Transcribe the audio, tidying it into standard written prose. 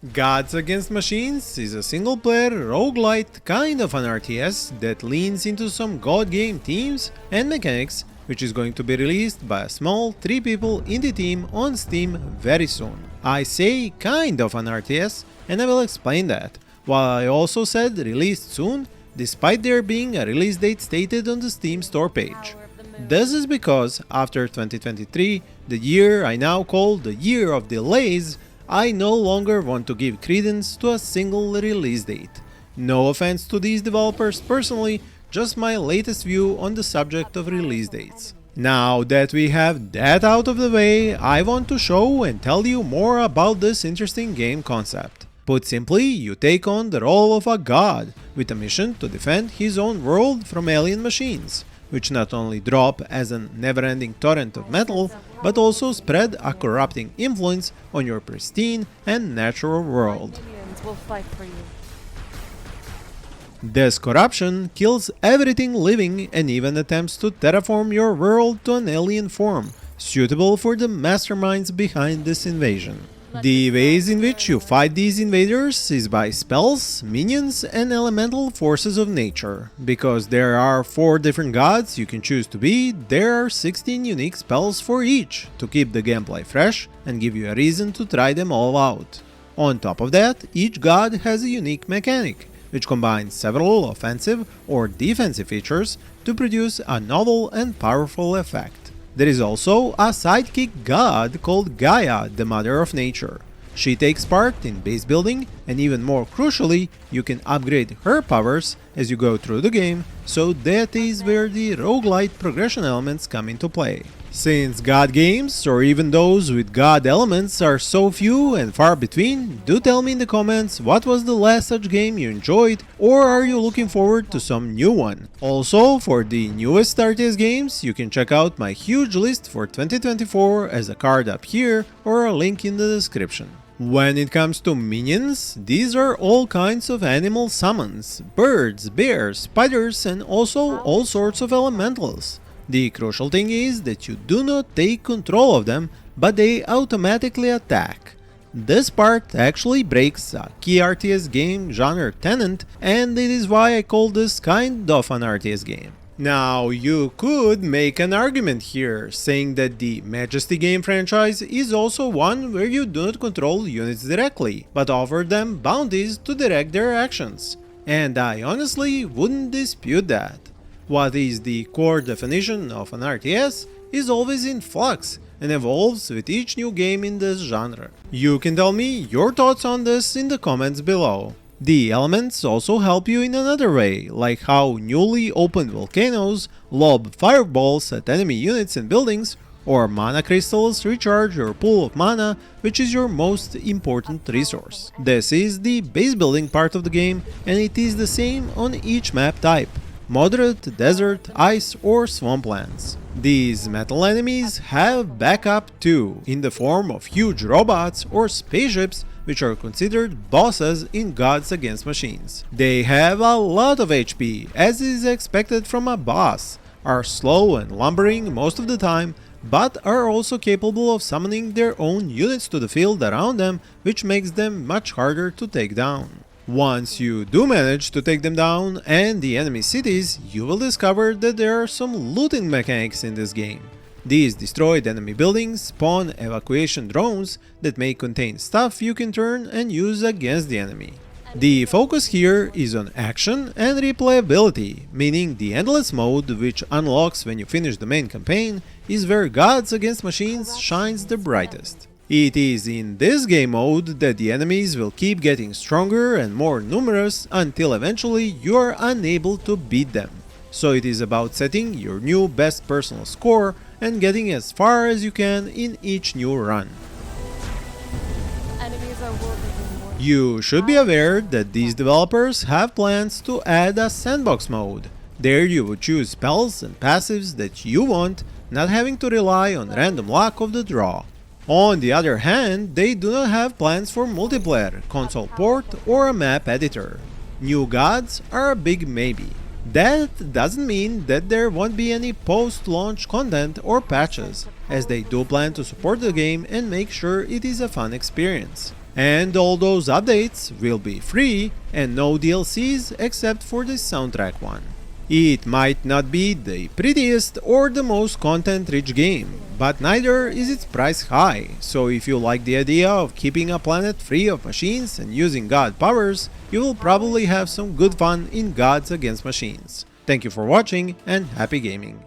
Gods Against Machines is a single-player roguelite kind of an RTS that leans into some god game themes and mechanics, which is going to be released by a small 3-people indie team on Steam very soon. I say kind of an RTS, and I will explain that, while I also said released soon, despite there being a release date stated on the Steam store page. This is because after 2023, the year I now call the year of delays, I no longer want to give credence to a single release date. No offense to these developers personally, just my latest view on the subject of release dates. Now that we have that out of the way, I want to show and tell you more about this interesting game concept. Put simply, you take on the role of a god, with a mission to defend his own world from alien machines, which not only drop as a never-ending torrent of metal, but also spread a corrupting influence on your pristine and natural world. Will fight for you. This corruption kills everything living and even attempts to terraform your world to an alien form, suitable for the masterminds behind this invasion. The ways in which you fight these invaders is by spells, minions, and elemental forces of nature. Because there are 4 different gods you can choose to be, there are 16 unique spells for each, to keep the gameplay fresh and give you a reason to try them all out. On top of that, each god has a unique mechanic, which combines several offensive or defensive features to produce a novel and powerful effect. There is also a sidekick god called Gaia, the Mother of Nature. She takes part in base building, and even more crucially, you can upgrade her powers as you go through the game, so that is where the roguelite progression elements come into play. Since god games, or even those with god elements, are so few and far between, do tell me in the comments what was the last such game you enjoyed, or are you looking forward to some new one. Also, for the newest RTS games, you can check out my huge list for 2024 as a card up here or a link in the description. When it comes to minions, these are all kinds of animal summons, birds, bears, spiders, and also all sorts of elementals. The crucial thing is that you do not take control of them, but they automatically attack. This part actually breaks a key RTS game genre tenet, and it is why I call this kind of an RTS game. Now, you could make an argument here, saying that the Majesty game franchise is also one where you do not control units directly, but offer them bounties to direct their actions. And I honestly wouldn't dispute that. What is the core definition of an RTS is always in flux and evolves with each new game in this genre. You can tell me your thoughts on this in the comments below. The elements also help you in another way, like how newly opened volcanoes lob fireballs at enemy units and buildings, or mana crystals recharge your pool of mana, which is your most important resource. This is the base building part of the game, and it is the same on each map type: moderate, desert, ice, or swamplands. These metal enemies have backup too, in the form of huge robots or spaceships, which are considered bosses in Gods Against Machines. They have a lot of HP, as is expected from a boss, are slow and lumbering most of the time, but are also capable of summoning their own units to the field around them, which makes them much harder to take down. Once you do manage to take them down and the enemy cities, you will discover that there are some looting mechanics in this game. These destroyed enemy buildings spawn evacuation drones that may contain stuff you can turn and use against the enemy. The focus here is on action and replayability, meaning the endless mode, which unlocks when you finish the main campaign, is where Gods Against Machines shines the brightest. It is in this game mode that the enemies will keep getting stronger and more numerous until eventually you are unable to beat them. So it is about setting your new best personal score and getting as far as you can in each new run. Enemies are more. You should be aware that these developers have plans to add a sandbox mode. There you would choose spells and passives that you want, not having to rely on random luck of the draw. On the other hand, they do not have plans for multiplayer, console port, or a map editor. New gods are a big maybe. That doesn't mean that there won't be any post-launch content or patches, as they do plan to support the game and make sure it is a fun experience. And all those updates will be free and no DLCs except for the soundtrack one. It might not be the prettiest or the most content-rich game, but neither is its price high, so if you like the idea of keeping a planet free of machines and using god powers, you will probably have some good fun in Gods Against Machines. Thank you for watching and happy gaming!